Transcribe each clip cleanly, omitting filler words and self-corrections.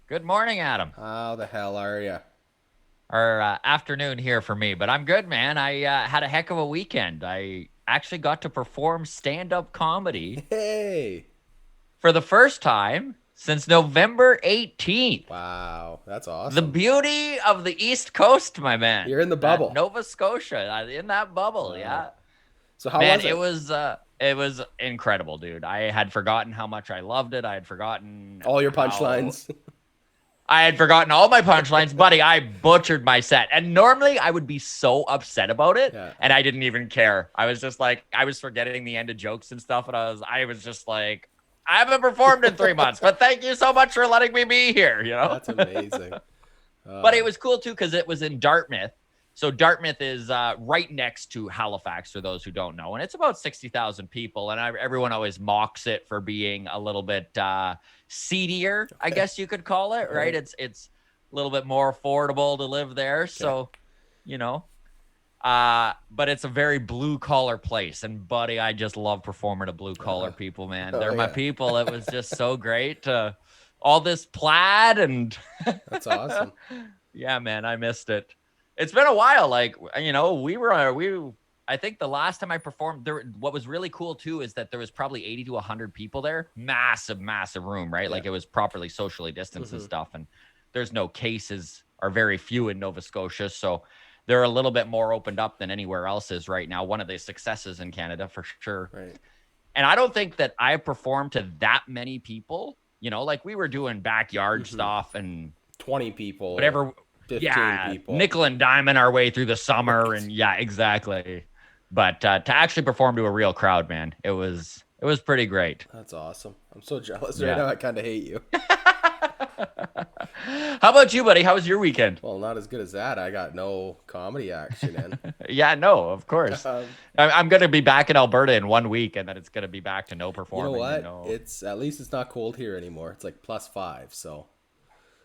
Good morning, Adam. How the hell are you? Or afternoon here for me, but I'm good, man. I had a heck of a weekend. I actually got to perform stand-up comedy Hey! for the first time since November 18th. Wow, that's The awesome. beauty of the East Coast, my man. You're in the That bubble. Nova Scotia, in that bubble, Wow. yeah. So how Man, was it it? was uh it was incredible, dude. I had forgotten how much I loved it. I had forgotten All your how punchlines. I had forgotten all my punchlines, buddy. I butchered my set. And normally I would be so upset about it, Yeah, and I didn't even care. I was just like, I was forgetting the end of jokes and stuff. And I was just like, I haven't performed in 3 months, but thank you so much for letting me be here, you know? that's amazing. But it was cool too because it was in Dartmouth. So Dartmouth is right next to Halifax, for those who don't know, and it's about 60,000 people. And everyone always mocks it for being a little bit seedier, I Okay. guess you could call it. All Right? right. It's a little bit more affordable to live there. Okay. So, you know, but it's a very blue collar place. And buddy, I just love performing to blue collar Uh, people, man. oh They're my yeah, people. It was just so great. All this plaid and that's awesome. yeah, man, I missed it. It's been a while. Like, we. I think the last time I performed there, what was really cool too is that there was probably 80 to 100 people there. Massive, massive room, right? Yeah. Like it was properly socially distanced and hmm stuff. And there's no cases, are very few in Nova Scotia, so they're a little bit more opened up than anywhere else is right now. One of the successes in Canada for sure. Right. And I don't think that I performed to that many people. Like we were doing backyard hmm stuff and 20 people, whatever. 15 Yeah, people. nickel and diamond our way through the summer, Right. and yeah, exactly. But to actually perform to a real crowd, man, it was pretty great. That's awesome. I'm so jealous right Yeah. now. I kind of hate you. How about you, buddy? How was your weekend? Well, not as good as that. I got no comedy action in. Yeah, no, of course. Um, I'm going to be back in Alberta in 1 week, and then it's going to be back to no you know performing and what? no It's at least it's not cold here anymore. It's like +5, so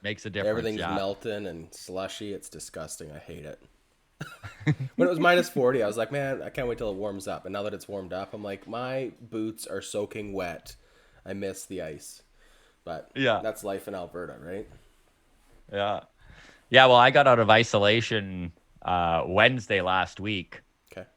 makes a difference. everything's Yeah. melting and slushy. It's disgusting. I hate it. When it was -40, I was like, man, I can't wait till it warms up. And now that it's warmed up, I'm like, my boots are soaking wet. I miss the ice. But Yeah. that's life in Alberta, right? Yeah. Yeah. Well, I got out of isolation Wednesday last week. Okay.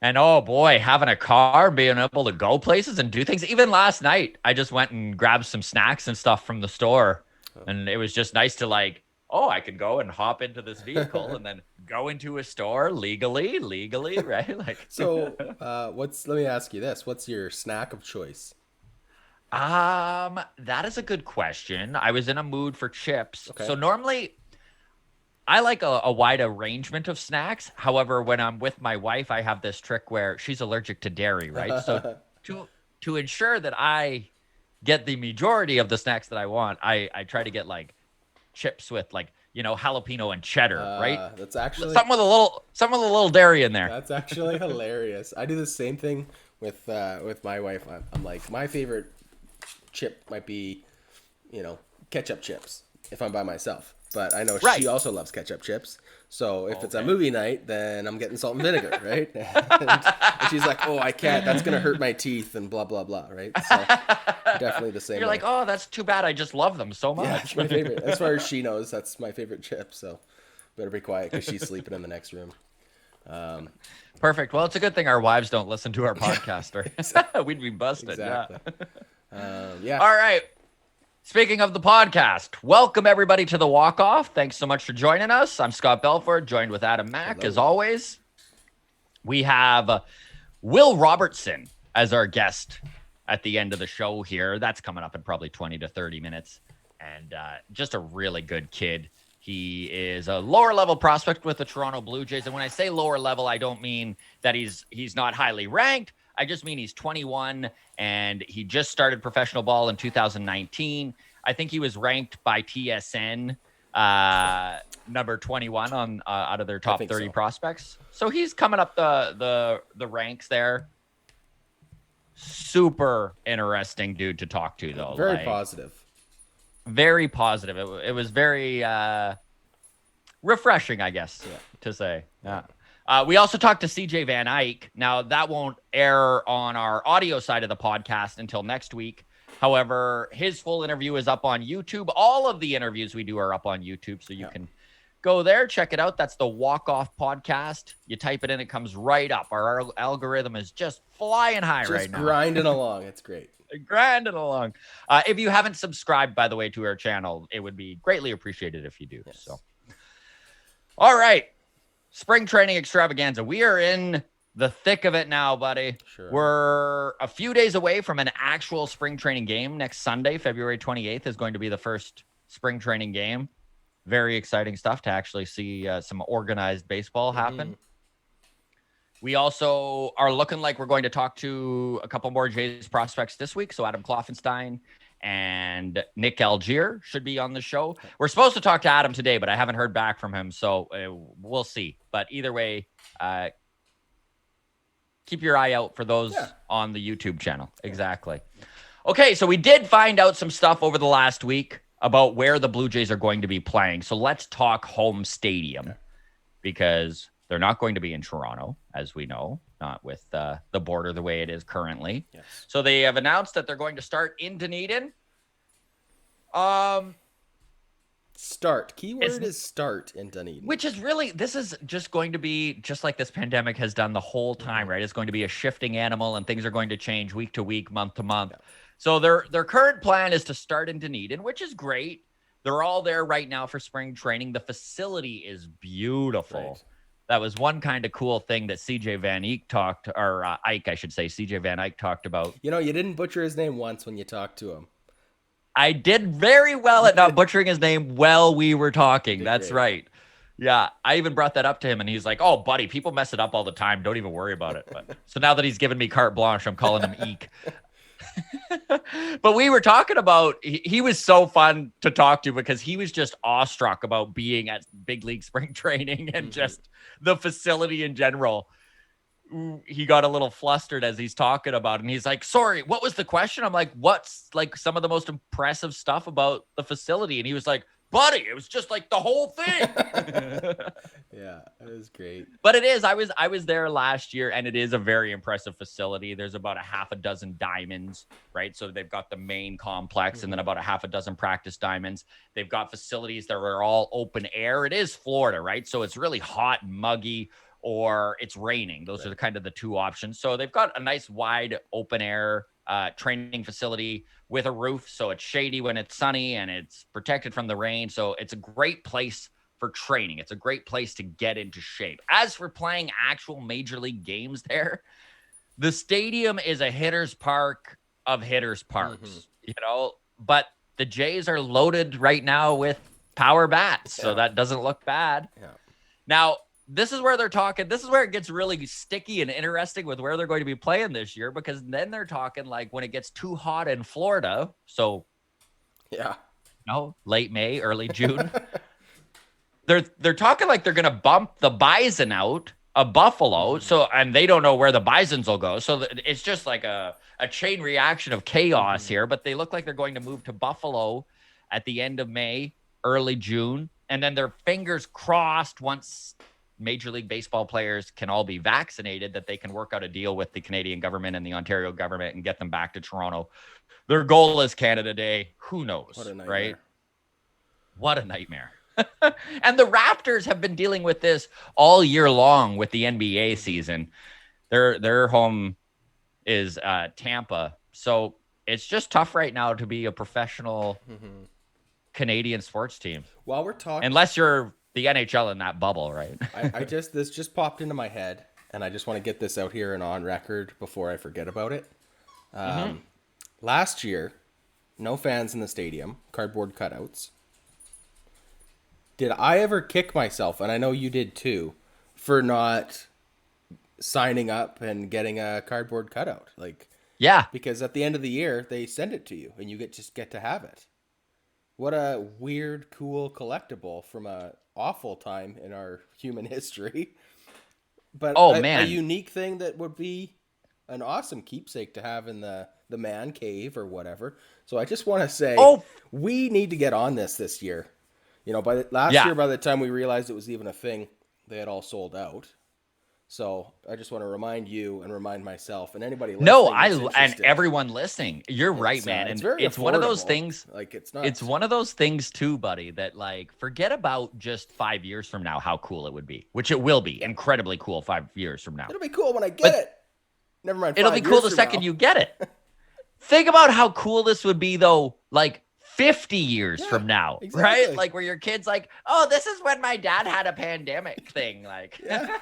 And oh boy, having a car, being able to go places and do things. Even last night, I just went and grabbed some snacks and stuff from the store. And it was just nice to like, oh, I could go and hop into this vehicle and then go into a store legally, right? Like, So, let me ask you this. What's your snack of choice? that is a good question. I was in a mood for chips. Okay. So normally I like a wide arrangement of snacks. However, when I'm with my wife, I have this trick where she's allergic to dairy, right? So to to ensure that I get the majority of the snacks that I want, I try to get like chips with like jalapeno and cheddar, right? That's actually Something with a little dairy in there. That's actually hilarious. I do the same thing with my wife. I'm like, my favorite chip might be, ketchup chips if I'm by myself. But I know Right. she also loves ketchup chips. So if it's a Okay. movie night, then I'm getting salt and vinegar, right? And she's like, "Oh, I can't. That's gonna hurt my teeth," and blah blah blah, right? So definitely the same You're way. like, oh, that's too bad. I just love them so Yeah, much. it's my favorite. As far as she knows, that's my favorite chip. So better be quiet because she's sleeping in the next room. Perfect. Well, it's a good thing our wives don't listen to our podcast, or we'd be busted. Yeah. Exactly. Yeah. All right. Speaking of the podcast, welcome everybody to the Walk Off. Thanks so much for joining us. I'm Scott Belford, joined with Adam Mack, as Hello. always. We have Will Robertson as our guest at the end of the show here. That's coming up in probably 20 to 30 minutes. And just a really good kid. He is a lower level prospect with the Toronto Blue Jays. And when I say lower level, I don't mean that he's not highly ranked. I just mean he's 21 and he just started professional ball in 2019. I think he was ranked by TSN number 21 on out of their top think 30 so. prospects. So he's coming up the ranks there. Super interesting dude to talk to though. Very Like, positive. very positive. It was very refreshing, I guess, Yeah. to say. Yeah. We also talked to CJ Van Eyck. Now, that won't air on our audio side of the podcast until next week. However, his full interview is up on YouTube. All of the interviews we do are up on YouTube, so you can go there, check it out. That's the Walk Off Podcast. You type it in, it comes right up. Our algorithm is just flying high right now. Just grinding along. It's great. Grinding along. If you haven't subscribed, by the way, to our channel, it would be greatly appreciated if you do. Yes. So, all right. Spring training extravaganza. We are in the thick of it now, buddy. Sure. We're a few days away from an actual spring training game. Next Sunday, February 28th, is going to be the first spring training game. Very exciting stuff to actually see some organized baseball happen. We also are looking like we're going to talk to a couple more Jays prospects this week. So Adam Kloffenstein and Nick Algier should be on the show. We're supposed to talk to Adam today, but I haven't heard back from him. So we'll see. But either way, keep your eye out for those on the YouTube channel. Exactly. Okay, so we did find out some stuff over the last week about where the Blue Jays are going to be playing. So let's talk home stadium because they're not going to be in Toronto, as we know, not with the border the way it is currently. Yes. So they have announced that they're going to start in Dunedin. Start. Keyword is start in Dunedin. Which is really, this is just going to be just like this pandemic has done the whole time, right? It's going to be a shifting animal and things are going to change week to week, month to month. Yeah. So their current plan is to start in Dunedin, which is great. They're all there right now for spring training. The facility is beautiful. Right. That was one kind of cool thing that CJ Van Eyck talked, or Ike, I should say, CJ Van Eyck talked about. You know, you didn't butcher his name once when you talked to him. I did very well at not butchering his name while we were talking. That's great. Right. Yeah, I even brought that up to him, and he's like, "Oh, buddy, people mess it up all the time. Don't even worry about it." But, so now that he's given me carte blanche, I'm calling him Eek. But we were talking about, he was so fun to talk to because he was just awestruck about being at big league spring training and just the facility in general. He got a little flustered as he's talking about it. And he's like, sorry, what was the question? I'm like, what's like some of the most impressive stuff about the facility? And he was like, buddy, it was just like the whole thing. Yeah, it was great. But it is. I was there last year, and it is a very impressive facility. There's about a half a dozen diamonds, right? So they've got the main complex and then about a half a dozen practice diamonds. They've got facilities that are all open air. It is Florida, right? So it's really hot and muggy, or it's raining. Those are kind of the two options. So they've got a nice wide open air training facility with a roof. So it's shady when it's sunny and it's protected from the rain. So it's a great place for training. It's a great place to get into shape. As for playing actual major league games there, the stadium is a hitter's park of hitters parks, you know, but the Jays are loaded right now with power bats. So that doesn't look bad. Yeah. Now, this is where they're talking. This is where it gets really sticky and interesting with where they're going to be playing this year, because then they're talking like when it gets too hot in Florida. So, late May, early June. They're talking like they're going to bump the bison out of Buffalo. So, and they don't know where the bisons will go. So it's just like a chain reaction of chaos here, but they look like they're going to move to Buffalo at the end of May, early June. And then their fingers crossed once Major League Baseball players can all be vaccinated, that they can work out a deal with the Canadian government and the Ontario government and get them back to Toronto. Their goal is Canada Day. Who knows? What a nightmare. Right? What a nightmare. And the Raptors have been dealing with this all year long with the NBA season. Their home is Tampa. So it's just tough right now to be a professional Canadian sports team. While we're talking, unless you're the NHL in that bubble, right? This just popped into my head, and I just want to get this out here and on record before I forget about it. Last year, no fans in the stadium, cardboard cutouts. Did I ever kick myself, and I know you did too, for not signing up and getting a cardboard cutout? Because at the end of the year, they send it to you, and you just get to have it. What a weird, cool collectible from a awful time in our human history. But a unique thing that would be an awesome keepsake to have in the man cave or whatever. So I just want to say, we need to get on this year. You know, last year, by the time we realized it was even a thing, they had all sold out. So I just want to remind you and remind myself and anybody No, listening that's and interested. everyone listening, you're right, man. It's And very it's one of those affordable. things. Like It's one of those things too, buddy, that like forget about just 5 years from now how cool it would be, which it will be incredibly cool 5 years from now. it'll be cool when I get But it. Never mind it'll be 5 cool years the from second now. you get it. Think about how cool this would be though, like 50 years Yeah, from now, exactly. right? Like where your kid's like, "Oh, this is when my dad had a pandemic thing." Like, Yeah.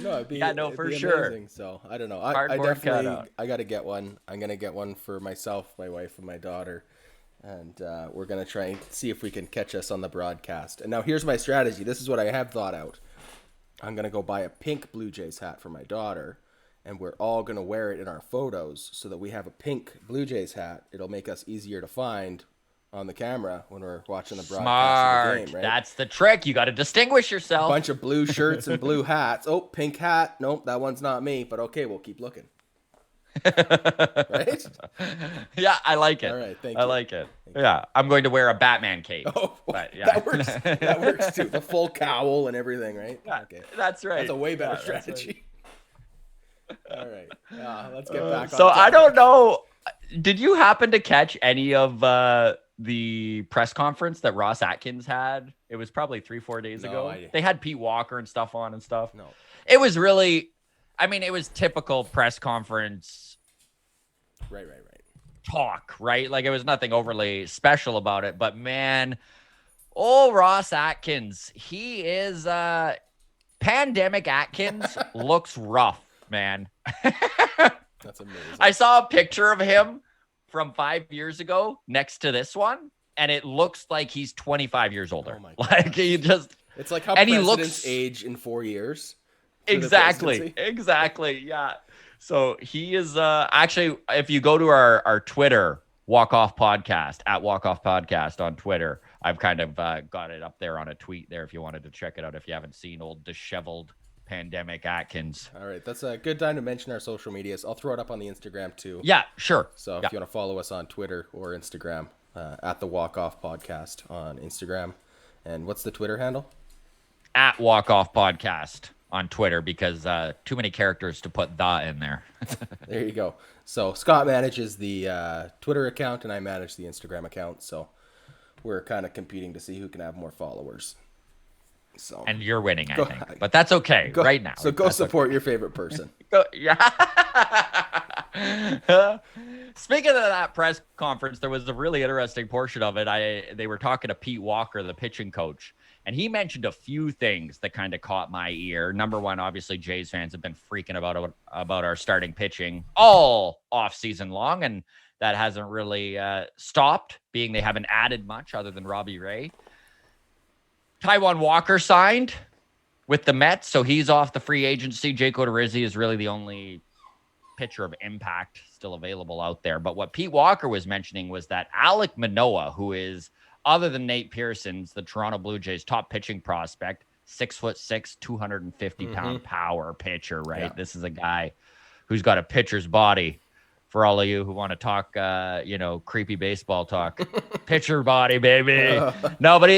No, yeah, no, it'd for be sure. amazing. So I don't know. I Cardboard definitely cutout. I got to get one. I'm gonna get one for myself, my wife, and my daughter, and we're gonna try and see if we can catch us on the broadcast. And now here's my strategy. This is what I have thought out. I'm gonna go buy a pink Blue Jays hat for my daughter, and we're all gonna wear it in our photos so that we have a pink Blue Jays hat. It'll make us easier to find on the camera when we're watching the broadcast of the Smart. game, right? That's the trick. You got to distinguish yourself. Bunch of blue shirts and blue hats. Oh, pink hat. Nope, that one's not me. But okay, we'll keep looking. Right? Yeah, I like it. All right, thank I you. like it. Yeah, I'm going to wear a Batman cape. Oh, But yeah, that works. That works too. The full cowl and everything, right? Yeah, Okay, that's right. that's a way better Yeah, that's right. strategy. All right, let's get back. So on I topic. don't know. Did you happen to catch any of the press conference that Ross Atkins had? It was probably 3-4 days No, ago. I- They had Pete Walker and stuff on and stuff. No. It was really, I mean, it was typical press conference Right. talk, right? Like it was nothing overly special about it. But man, oh Ross Atkins, he is pandemic Atkins looks rough, man. That's amazing. I saw a picture of him from 5 years ago next to this one, and it looks like he's 25 years older. Oh my Like he just It's like how and he presidents looks age in 4 years. for the exactly, presidency. yeah. So he is actually, if you go to our Twitter, Walk Off Podcast at Walk Off Podcast on Twitter, I've kind of got it up there on a tweet there if you wanted to check it out if you haven't seen old disheveled pandemic Atkins. All right, that's a good time to mention our social medias. I'll throw it up on the Instagram too. Yeah, sure. So Yeah. if you want to follow us on Twitter or Instagram, at the Walk Off Podcast on Instagram. And what's the Twitter handle? At Walk Off Podcast on Twitter because too many characters to put the in there. There you go. So Scott manages the Twitter account and I manage the Instagram account. So we're kind of competing to see who can have more followers. So And you're winning, I think. But that's okay right now. So go That's support your favorite person. Yeah. Speaking of that press conference, there was a really interesting portion of it. They were talking to Pete Walker, the pitching coach, and he mentioned a few things that kind of caught my ear. Number one, obviously, Jays fans have been freaking about our starting pitching all off season long, and that hasn't really stopped. Being they haven't added much other than Robbie Ray. Taijuan Walker signed with the Mets, so he's off the free agency. Jake Odorizzi is really the only pitcher of impact still available out there. But what Pete Walker was mentioning was that Alek Manoah, who is, other than Nate Pearson's, the Toronto Blue Jays' top pitching prospect, 6'6", 250-pound power pitcher, right? Yeah. This is a guy who's got a pitcher's body. For all of you who want to talk, creepy baseball talk, pitcher body, baby. No, but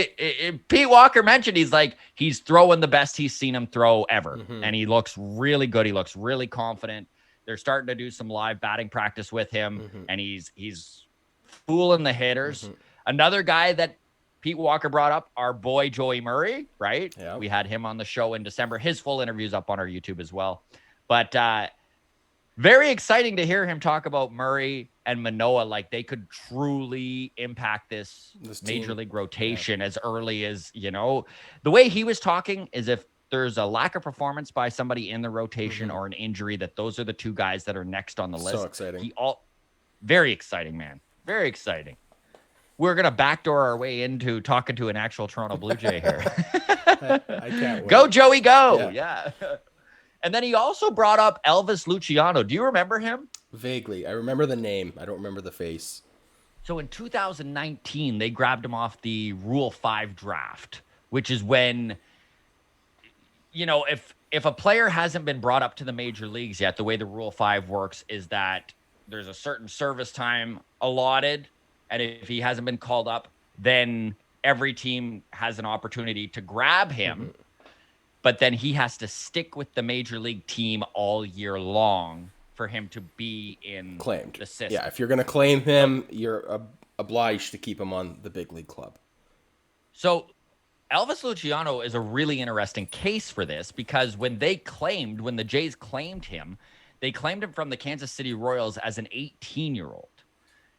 Pete Walker mentioned he's throwing the best he's seen him throw ever, and he looks really good. He looks really confident. They're starting to do some live batting practice with him, and he's fooling the hitters. Another guy that Pete Walker brought up, our boy Joey Murray, right? Yeah. We had him on the show in December. His full interview's up on our YouTube as well, but. Very exciting to hear him talk about Murray and Manoah like they could truly impact this major league rotation as early as, the way he was talking is if there's a lack of performance by somebody in the rotation or an injury, that those are the two guys that are next on the list. So exciting. Very exciting, man. Very exciting. We're going to backdoor our way into talking to an actual Toronto Blue Jay here. I can't wait. Go, Joey, go. Yeah. And then he also brought up Elvis Luciano. Do you remember him? Vaguely. I remember the name. I don't remember the face. So in 2019, they grabbed him off the Rule 5 draft, which is when, if a player hasn't been brought up to the major leagues yet, the way the Rule 5 works is that there's a certain service time allotted. And if he hasn't been called up, then every team has an opportunity to grab him. but then he has to stick with the major league team all year long for him to be in Claimed. the system. Yeah, if you're going to claim him, you're obliged to keep him on the big league club. So Elvis Luciano is a really interesting case for this because when the Jays claimed him, they claimed him from the Kansas City Royals as an 18-year-old.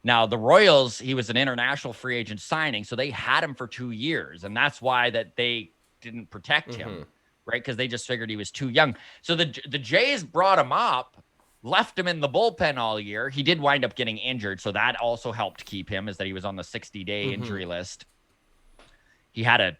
Now, the Royals, he was an international free agent signing, so they had him for 2 years, and that's why that they didn't protect him, right? Because they just figured he was too young. So the Jays brought him up, left him in the bullpen all year. He did wind up getting injured, so that also helped keep him, is that he was on the 60-day injury list. He had a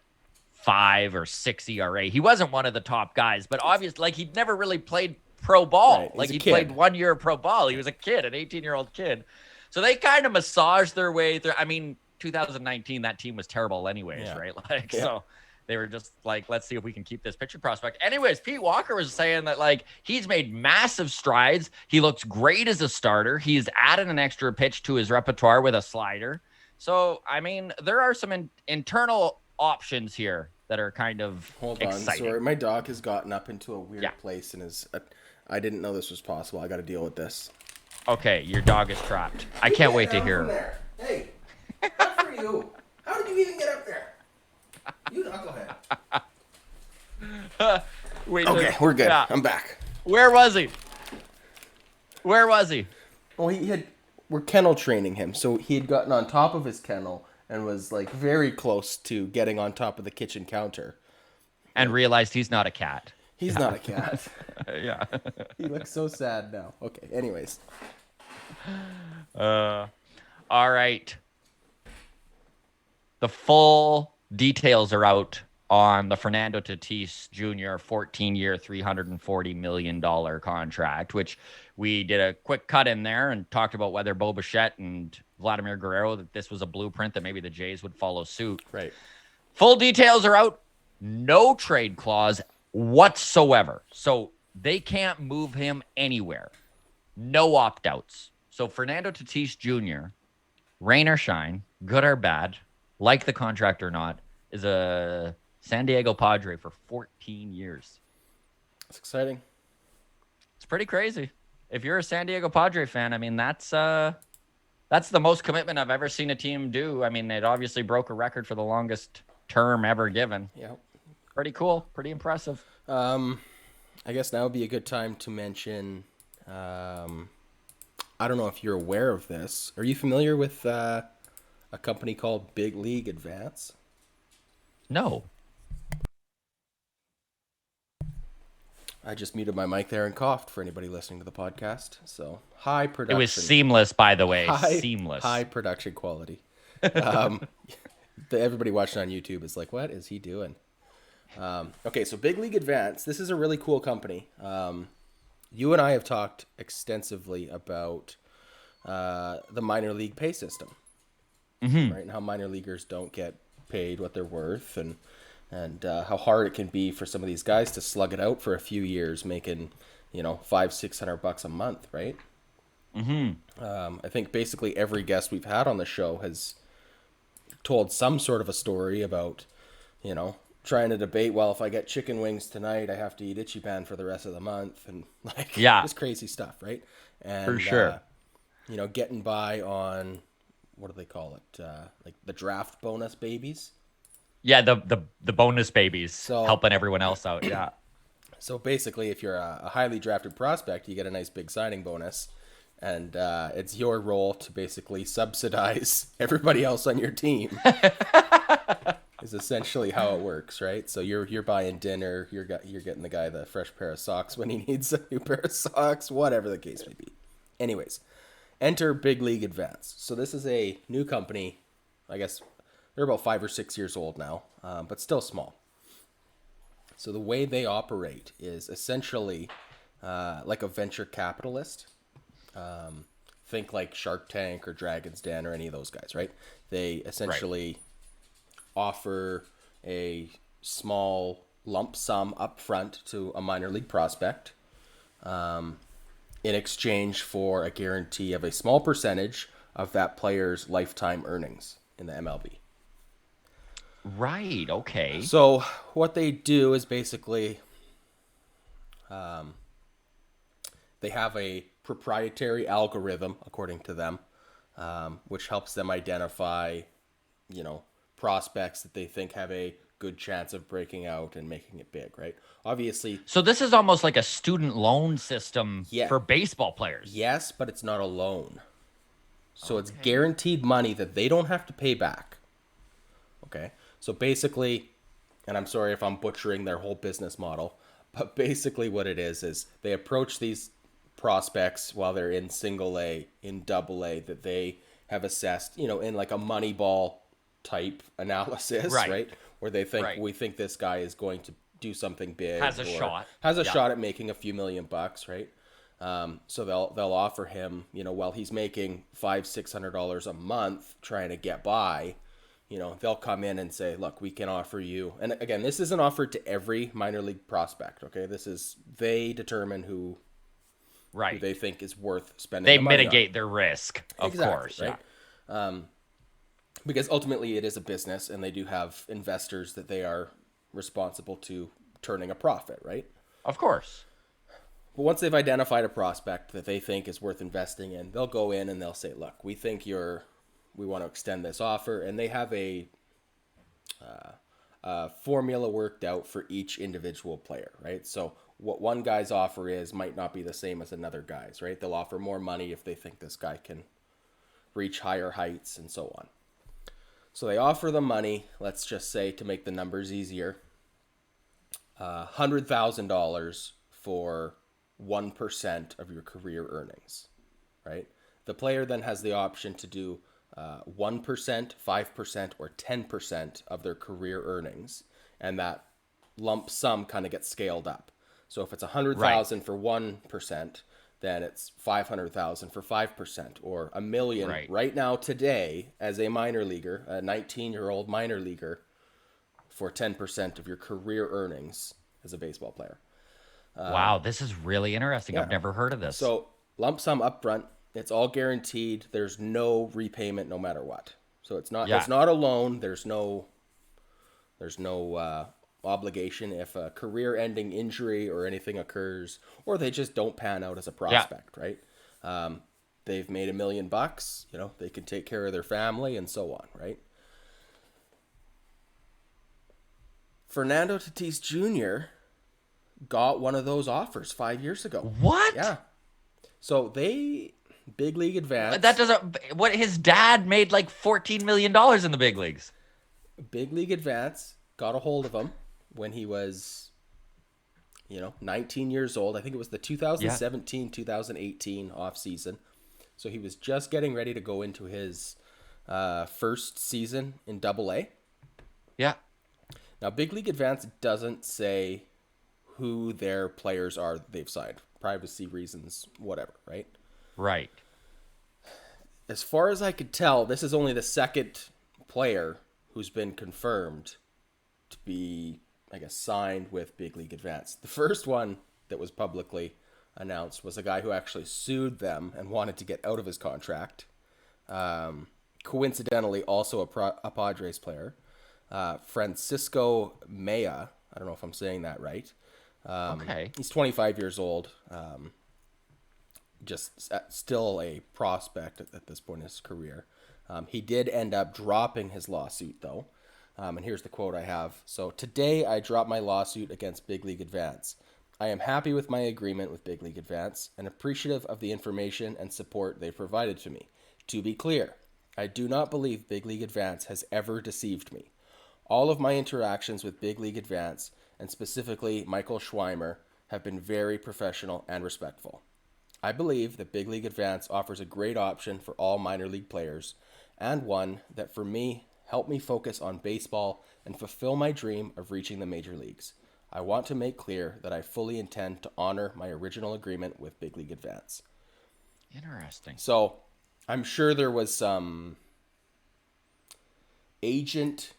5 or 6 ERA. He wasn't one of the top guys, but obviously, like, he'd never really played pro ball. Right. Like, he played 1 year of pro ball. He was a kid, an 18-year-old kid. So they kind of massaged their way through. I mean, 2019, that team was terrible anyways, right? Like, so they were just like, let's see if we can keep this pitcher prospect. Anyways, Pete Walker was saying that, like, he's made massive strides. He looks great as a starter. He's added an extra pitch to his repertoire with a slider. So, I mean, there are some internal options here that are kind of exciting. Sorry, my dog has gotten up into a weird place and is. I didn't know this was possible. I got to deal with this. Okay, your dog is trapped. I can't wait to hear him. Hey, not for you. How did you even get up there? You knucklehead. Okay, we're good. Yeah. I'm back. Where was he? Well, we're kennel training him, so he had gotten on top of his kennel and was like very close to getting on top of the kitchen counter. And realized he's not a cat. He's not a cat. Yeah. He looks so sad now. Okay, anyways. All right. The full details are out on the Fernando Tatis Jr. 14-year, $340 million contract, which we did a quick cut in there and talked about whether Bo Bichette and Vladimir Guerrero, that this was a blueprint that maybe the Jays would follow suit. Right. Full details are out. No trade clause whatsoever. So they can't move him anywhere. No opt-outs. So Fernando Tatis Jr., rain or shine, good or bad, like the contract or not, is a San Diego Padre for 14 years. That's exciting. It's pretty crazy. If you're a San Diego Padre fan, I mean, that's the most commitment I've ever seen a team do. I mean, it obviously broke a record for the longest term ever given. Yep. Pretty cool. Pretty impressive. I guess now would be a good time to mention, I don't know if you're aware of this. Are you familiar with a company called Big League Advance? No. I just muted my mic there and coughed for anybody listening to the podcast. So, high production. It was seamless, by the way. Seamless. High production quality. Everybody watching on YouTube is like, what is he doing? Okay, so Big League Advance, this is a really cool company. You and I have talked extensively about the minor league pay system, right? And how minor leaguers don't get paid what they're worth, and how hard it can be for some of these guys to slug it out for a few years, making $500-600 a month, right? I think basically every guest we've had on the show has told some sort of a story about, trying to debate, well, if I get chicken wings tonight, I have to eat Ichiban for the rest of the month, and this crazy stuff, right? And for sure, getting by on, what do they call it? Like the draft bonus babies. Yeah, the bonus babies, helping everyone else out. Yeah. So basically, if you're a highly drafted prospect, you get a nice big signing bonus, and it's your role to basically subsidize everybody else on your team. Is essentially how it works, right? So you're buying dinner, you're getting the guy the fresh pair of socks when he needs a new pair of socks, whatever the case may be. Anyways, enter Big League Advance. So this is a new company. I guess they're about 5 or 6 years old now, but still small. So the way they operate is essentially like a venture capitalist. Think like Shark Tank or Dragon's Den or any of those guys, right? They essentially offer a small lump sum up front to a minor league prospect in exchange for a guarantee of a small percentage of that player's lifetime earnings in the MLB. Right. Okay. So what they do is basically they have a proprietary algorithm, according to them, which helps them identify, you know, prospects that they think have a good chance of breaking out and making it big, right? Obviously, So this is almost like a student loan system yeah, for baseball players. yes, but it's not a loan. So it's Okay. guaranteed money that they don't have to pay back. Okay. So basically, and I'm sorry if I'm butchering their whole business model, but basically what it is they approach these prospects while they're in single A, in double A that they have assessed, you know, in like a Moneyball type analysis, Right. right? Where they think Right. we think this guy is going to do something big Has a or shot. has a Yeah. shot at making a few $1,000,000, right? So they'll offer him, you know, while he's making $500-600 a month trying to get by, you know, they'll come in and say, look, we can offer you. And again, this isn't offered to every minor league prospect. Okay, this is they determine who Right. they think is worth spending They the money on. mitigate their risk, of Exactly, course. Yeah. right? Because ultimately it is a business, and they do have investors that they are responsible to turning a profit, right? Of course. But once they've identified a prospect that they think is worth investing in, they'll go in and they'll say, look, we want to extend this offer. And they have a formula worked out for each individual player, right? So what one guy's offer is might not be the same as another guy's, right? They'll offer more money if they think this guy can reach higher heights and so on. So they offer the money, let's just say to make the numbers easier, $100,000 for 1% of your career earnings, right? The player then has the option to do 1%, 5%, or 10% of their career earnings, and that lump sum kind of gets scaled up. So if it's Right. 100,000 for 1%, then it's 500,000 for 5%, or a million Right. right now today as a minor leaguer, a 19-year-old minor leaguer, for 10% of your career earnings as a baseball player. Wow, this is really interesting. I've Yeah. never heard of this. So lump sum upfront, it's all guaranteed. There's no repayment no matter what. So it's Yeah. not a loan. There's no obligation if a career-ending injury or anything occurs, or they just don't pan out as a Yeah. prospect, right? They've made $1,000,000. You know, they can take care of their family and so on, right? Fernando Tatis Jr. got one of those offers 5 years ago. What? Yeah. So big league That advance, doesn't. What his dad made like $14 million in the big leagues. big league advance got a hold of him when he was, you know, 19 years old. I think it was the Yeah. 2017-2018 off season. So he was just getting ready to go into his first season in Double A. Yeah. Now, big league advance doesn't say who their players are that they've signed, privacy reasons, whatever, right? Right. As far as I could tell, this is only the second player who's been confirmed to be, I guess, signed with Big League Advance. The first one that was publicly announced was a guy who actually sued them and wanted to get out of his contract. Coincidentally, also a Padres player, Francisco Maya. I don't know if I'm saying that right. Okay. He's 25 years old. Just still a prospect at this point in his career. He did end up dropping his lawsuit, though. And here's the quote I have. So, today I dropped my lawsuit against Big League Advance. I am happy with my agreement with Big League Advance and appreciative of the information and support they provided to me. To be clear, I do not believe Big League Advance has ever deceived me. All of my interactions with Big League Advance, and specifically Michael Schweimer, have been very professional and respectful. I believe that Big League Advance offers a great option for all minor league players, and one that for me helped me focus on baseball and fulfill my dream of reaching the major leagues. I want to make clear that I fully intend to honor my original agreement with Big League Advance. Interesting. So I'm sure there was some agent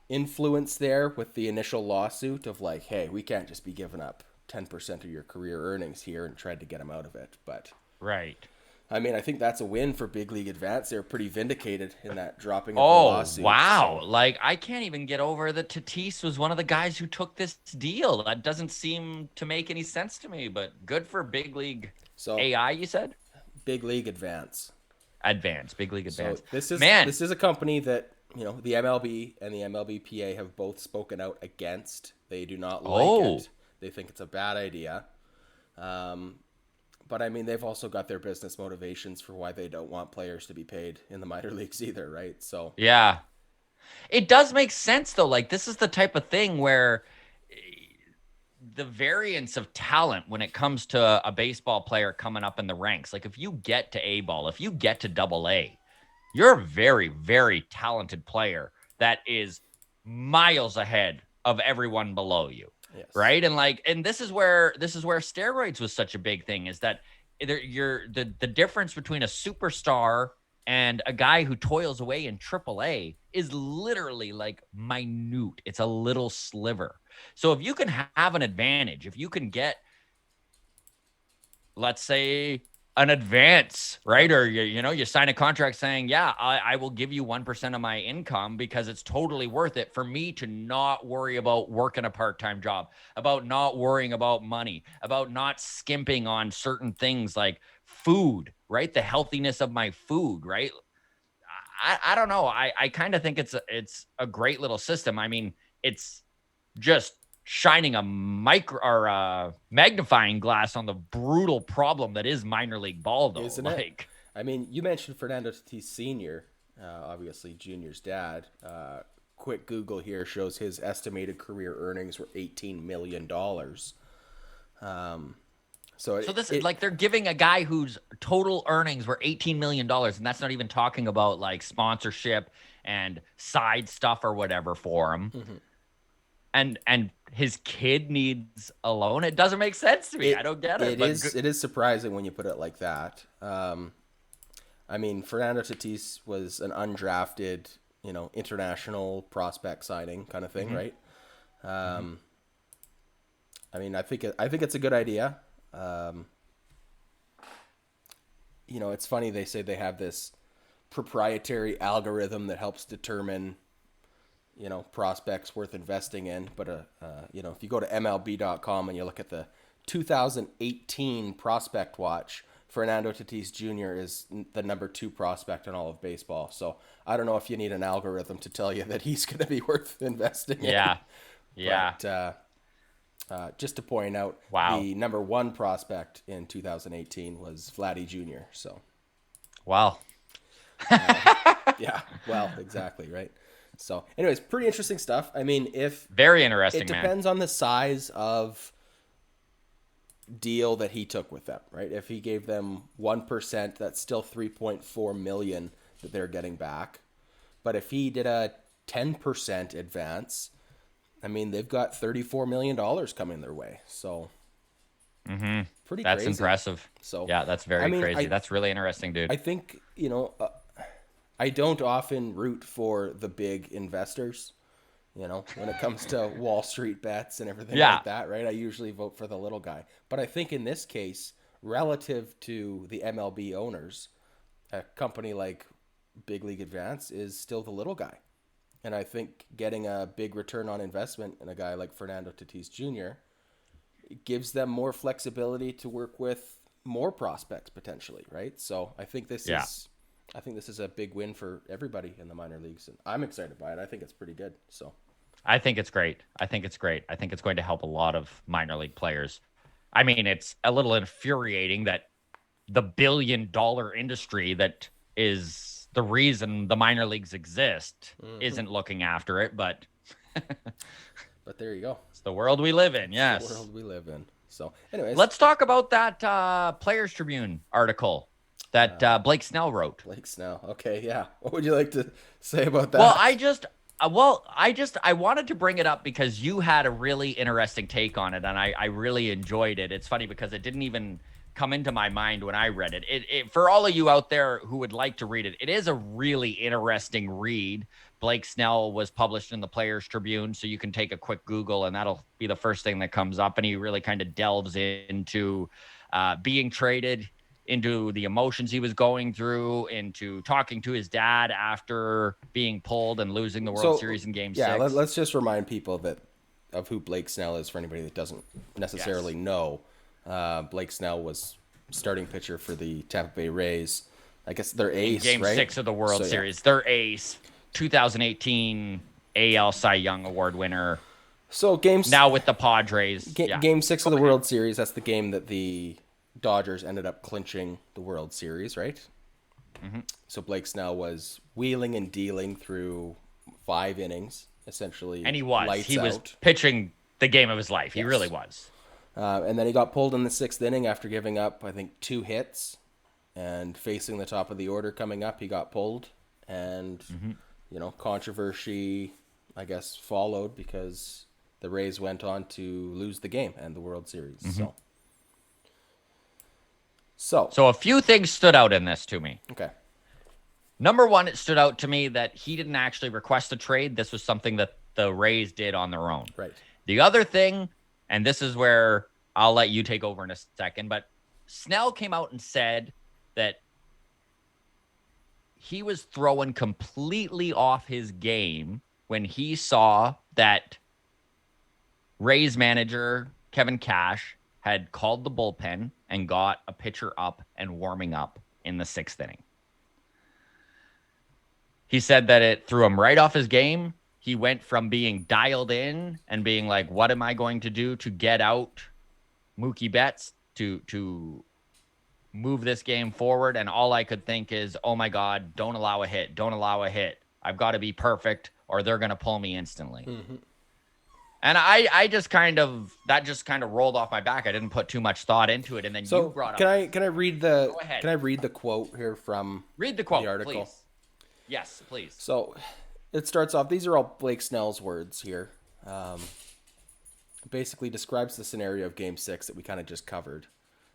influence there with the initial lawsuit of like, hey, we can't just be giving up 10% of your career earnings here, and tried to get him out of it. But Right. I mean, I think that's a win for Big League Advance. They're pretty vindicated in that dropping of the Oh, lawsuit. wow. So, Like, I can't even get over that Tatis was one of the guys who took this deal. That doesn't seem to make any sense to me, but good for Big League so AI, you said? Big League Advance. Advance, Big League So Advance. this is Man, this is a company that the MLB and the MLBPA have both spoken out against. They do not like oh, it. They think it's a bad idea. But I mean, they've also got their business motivations for why they don't want players to be paid in the minor leagues either, right? So yeah. It does make sense, though. Like, this is the type of thing where the variance of talent when it comes to a baseball player coming up in the ranks, like if you get to A ball, if you get to double A, you're a very, very talented player that is miles ahead of everyone below you. yes, Right. And this is where steroids was such a big thing, is that the difference between a superstar and a guy who toils away in AAA is literally like minute. It's a little sliver. So if you can have an advantage, if you can get, let's say, an advance, right? Or you sign a contract saying, yeah, I will give you 1% of my income because it's totally worth it for me to not worry about working a part-time job, about not worrying about money, about not skimping on certain things like food, right? The healthiness of my food, right? I don't know. I kind of think it's a great little system. I mean, it's just shining a micro or a magnifying glass on the brutal problem that is minor league ball, though. isn't it? Like, I mean, you mentioned Fernando Tatis Sr., obviously Junior's dad. Quick Google here shows his estimated career earnings were $18 million. So so this is like they're giving a guy whose total earnings were $18 million, and that's not even talking about like sponsorship and side stuff or whatever for him. And his kid needs a loan. It doesn't make sense to me. I don't get it. But it is surprising when you put it like that. I mean, Fernando Tatis was an undrafted, international prospect signing kind of thing, right? I mean, I think it's a good idea. It's funny they say they have this proprietary algorithm that helps determine prospects worth investing in. But if you go to MLB.com and you look at the 2018 prospect watch, Fernando Tatis Jr. is the number 2 prospect in all of baseball. So I don't know if you need an algorithm to tell you that he's going to be worth investing in. yeah. But just to point out, Wow. the number 1 prospect in 2018 was Vladdy Jr. So Wow. yeah, well, exactly, right? So anyways, pretty interesting stuff. I mean, if Very interesting, it man. depends on the size of deal that he took with them, right? If he gave them 1%, that's still 3.4 million that they're getting back. But if he did a 10% advance, I mean, they've got $34 million coming their way. So pretty That's crazy. impressive. So Yeah, that's very crazy. I That's really interesting, dude. I think, I don't often root for the big investors, when it comes to Wall Street bets and everything Yeah. like that, right? I usually vote for the little guy. But I think in this case, relative to the MLB owners, a company like Big League Advance is still the little guy. And I think getting a big return on investment in a guy like Fernando Tatis Jr. gives them more flexibility to work with more prospects potentially, right? So I think this is a big win for everybody in the minor leagues, and I'm excited by it. I think it's pretty good. So I think it's great. I think it's going to help a lot of minor league players. I mean, it's a little infuriating that the billion-dollar industry that is the reason the minor leagues exist isn't looking after it, but but there you go. it's the world we live in. Yes. The world we live in. So anyways, Let's talk about that Players Tribune article that Blake Snell wrote. Blake Snell. Okay, yeah. What would you like to say about that? I wanted to bring it up because you had a really interesting take on it, and I really enjoyed it. It's funny because it didn't even come into my mind when I read it. It for all of you out there who would like to read it, it is a really interesting read. Blake Snell was published in the Players Tribune, so you can take a quick Google, and that'll be the first thing that comes up. And he really kind of delves into being traded, into the emotions he was going through, into talking to his dad after being pulled and losing the World Series in Game 6. Let's just remind people of who Blake Snell is for anybody that doesn't necessarily know. Blake Snell was starting pitcher for the Tampa Bay Rays. I guess they're ace, Game right? 6 of the World Series. They're ace. 2018 AL Cy Young Award winner. So now with the Padres. Game 6 of the World Series, that's the game that the Dodgers ended up clinching the World Series, right? Mm-hmm. So Blake Snell was wheeling and dealing through 5 innings, essentially. And he was pitching the game of his life. He really was. And then he got pulled in the 6th inning after giving up, I think, 2 hits. And facing the top of the order coming up, he got pulled. And, controversy, I guess, followed because the Rays went on to lose the game and the World Series. Mm-hmm. So a few things stood out in this to me. Okay. Number one, it stood out to me that he didn't actually request a trade. This was something that the Rays did on their own. Right. The other thing, and this is where I'll let you take over in a second, but Snell came out and said that he was throwing completely off his game when he saw that Rays manager Kevin Cash had called the bullpen and got a pitcher up and warming up in the 6th inning. He said that it threw him right off his game. He went from being dialed in and being like, what am I going to do to get out Mookie Betts to move this game forward? And all I could think is, oh my God, don't allow a hit. Don't allow a hit. I've got to be perfect or they're going to pull me instantly. Mm-hmm. And I just kind of rolled off my back. I didn't put too much thought into it. And then you brought up. Can I read the quote here from the article? Please. Yes, please. So it starts off. These are all Blake Snell's words here. Basically describes the scenario of Game 6 that we kind of just covered.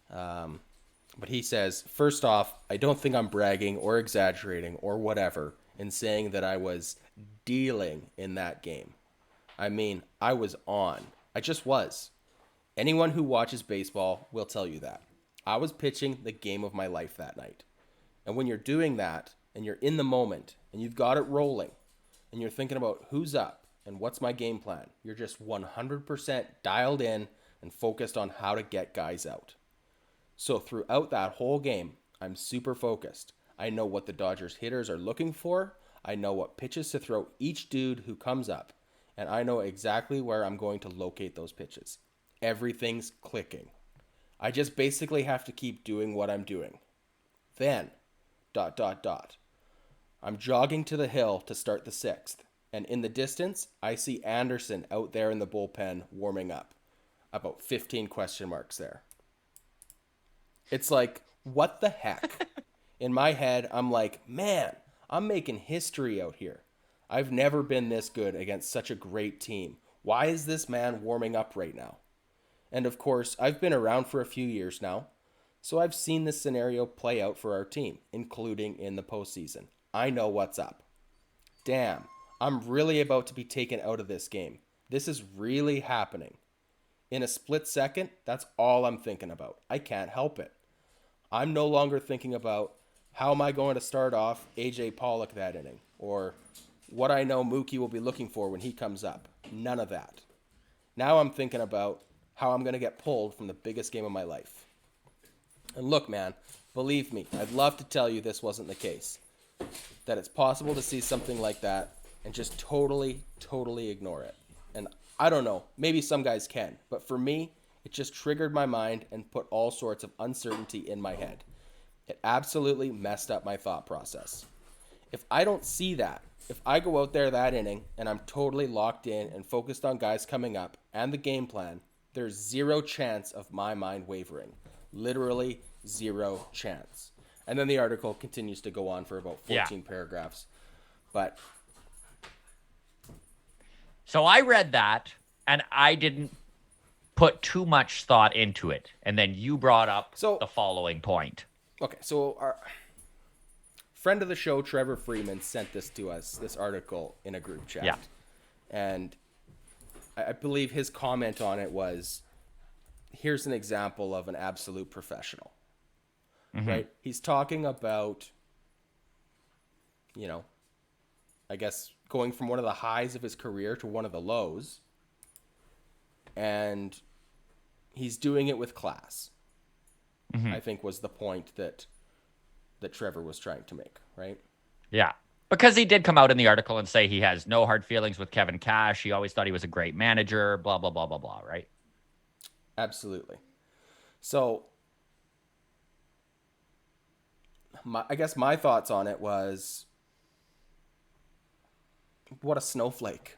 But he says, first off, I don't think I'm bragging or exaggerating or whatever in saying that I was dealing in that game. I mean, I was on. I just was. Anyone who watches baseball will tell you that. I was pitching the game of my life that night. And when you're doing that, and you're in the moment, and you've got it rolling, and you're thinking about who's up, and what's my game plan, you're just 100% dialed in and focused on how to get guys out. So throughout that whole game, I'm super focused. I know what the Dodgers hitters are looking for. I know what pitches to throw each dude who comes up. And I know exactly where I'm going to locate those pitches. Everything's clicking. I just basically have to keep doing what I'm doing. Then, ... I'm jogging to the hill to start the 6th. And in the distance, I see Anderson out there in the bullpen warming up. About 15 question marks there. It's like, what the heck? In my head, I'm like, man, I'm making history out here. I've never been this good against such a great team. Why is this man warming up right now? And of course, I've been around for a few years now, so I've seen this scenario play out for our team, including in the postseason. I know what's up. Damn, I'm really about to be taken out of this game. This is really happening. In a split second, that's all I'm thinking about. I can't help it. I'm no longer thinking about how am I going to start off AJ Pollock that inning, or what I know Mookie will be looking for when he comes up. None of that. Now I'm thinking about how I'm going to get pulled from the biggest game of my life. And look, man, believe me, I'd love to tell you this wasn't the case. That it's possible to see something like that and just totally ignore it. And I don't know, maybe some guys can, but for me, it just triggered my mind and put all sorts of uncertainty in my head. It absolutely messed up my thought process. If I don't see that, if I go out there that inning and I'm totally locked in and focused on guys coming up and the game plan, there's zero chance of my mind wavering. Literally zero chance. And then the article continues to go on for about 14 paragraphs. But so I read that and I didn't put too much thought into it. And then you brought up the following point. Okay, so our friend of the show, Trevor Freeman, sent this to us, this article in a group chat. Yeah. And I believe his comment on it was, here's an example of an absolute professional. right? He's talking about, I guess going from one of the highs of his career to one of the lows. And he's doing it with class. I think was the point that Trevor was trying to make, right? Yeah. Because he did come out in the article and say he has no hard feelings with Kevin Cash. He always thought he was a great manager, blah, blah, blah, blah, blah, right? Absolutely. So, I guess my thoughts on it was, what a snowflake.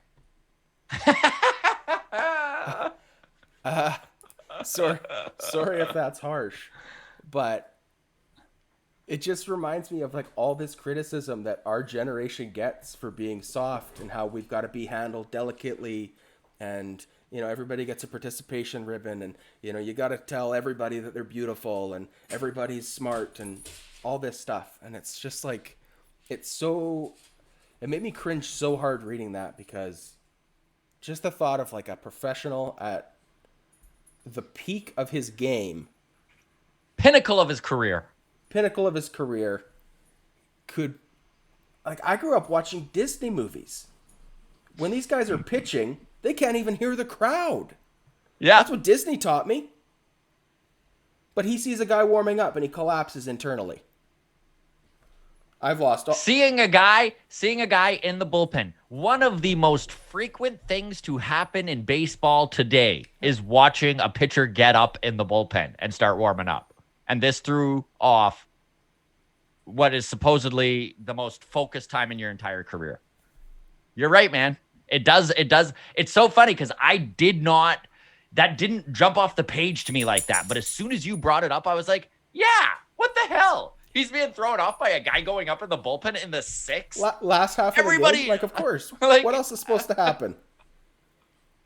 Sorry if that's harsh, but it just reminds me of like all this criticism that our generation gets for being soft and how we've got to be handled delicately, and everybody gets a participation ribbon, and you got to tell everybody that they're beautiful and everybody's smart and all this stuff. And it's just like, it made me cringe so hard reading that, because just the thought of like a professional at the peak of his game, Pinnacle of his career, could, like, I grew up watching Disney movies. When these guys are pitching, they can't even hear the crowd. Yeah. That's what Disney taught me. But he sees a guy warming up and he collapses internally. I've lost all. Seeing a guy in the bullpen. One of the most frequent things to happen in baseball today is watching a pitcher get up in the bullpen and start warming up. And this threw off what is supposedly the most focused time in your entire career. You're right, man. It does. It's so funny because that didn't jump off the page to me like that. But as soon as you brought it up, I was like, yeah, what the hell? He's being thrown off by a guy going up in the bullpen in the sixth. Last half of the game, like, of course. Like, what else is supposed to happen?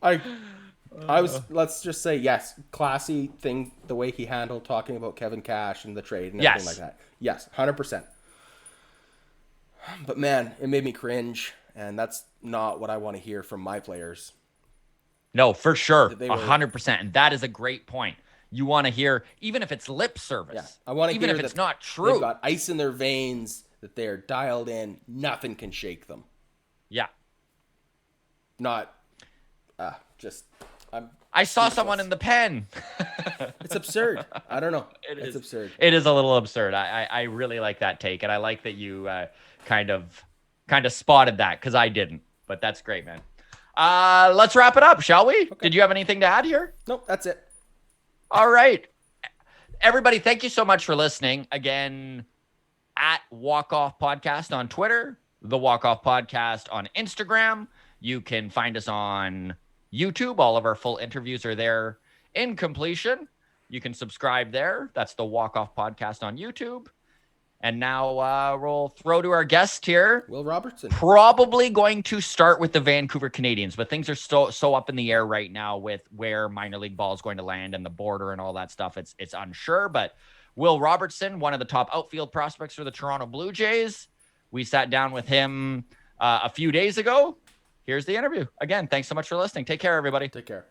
I was, let's just say, yes, classy thing, the way he handled talking about Kevin Cash and the trade and everything like that. Yes, 100%. But man, it made me cringe, and that's not what I want to hear from my players. No, for sure, 100%. And that is a great point. You want to hear, even if it's lip service. Yeah, I want to even hear if it's not true. They've got ice in their veins, that they are dialed in. Nothing can shake them. Yeah. Not, I saw someone in the pen. It's absurd. I don't know. It's absurd. It is a little absurd. I really like that take, and I like that you kind of spotted that, because I didn't. But that's great, man. Let's wrap it up, shall we? Okay. Did you have anything to add here? Nope, that's it. All right. Everybody, thank you so much for listening. Again, at Walk Off Podcast on Twitter, the Walk Off Podcast on Instagram. You can find us on YouTube. All of our full interviews are there in completion. You can subscribe there. That's the Walk Off Podcast on YouTube. And now we'll throw to our guest here. Will Robertson. Probably going to start with the Vancouver Canadians, but things are so up in the air right now with where minor league ball is going to land and the border and all that stuff. It's unsure, but Will Robertson, one of the top outfield prospects for the Toronto Blue Jays. We sat down with him a few days ago. Here's the interview. Again, thanks so much for listening. Take care, everybody. Take care.